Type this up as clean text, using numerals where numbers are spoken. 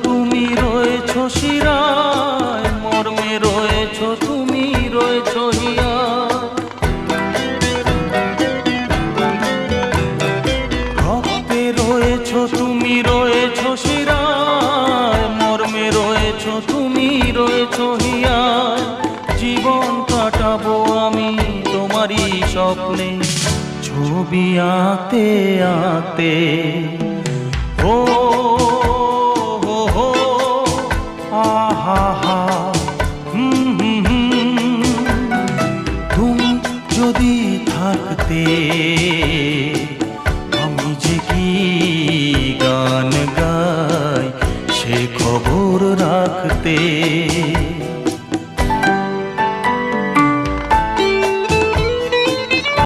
তুমি রয়েছো শিরায়, মর্মে রয়েছো তুমি রয়েছো হিয়ায়। রক্তে রয়েছো তুমি রয়েছো শিরায়, মর্মে রয়েছো তুমি রয়েছো হিয়ায়। জীবন কাটাবো আমি তোমারই স্বপ্নে, ছবি আঁকতে আঁকতে। ও হো হো আহা হা, তুমি যদি থাকতে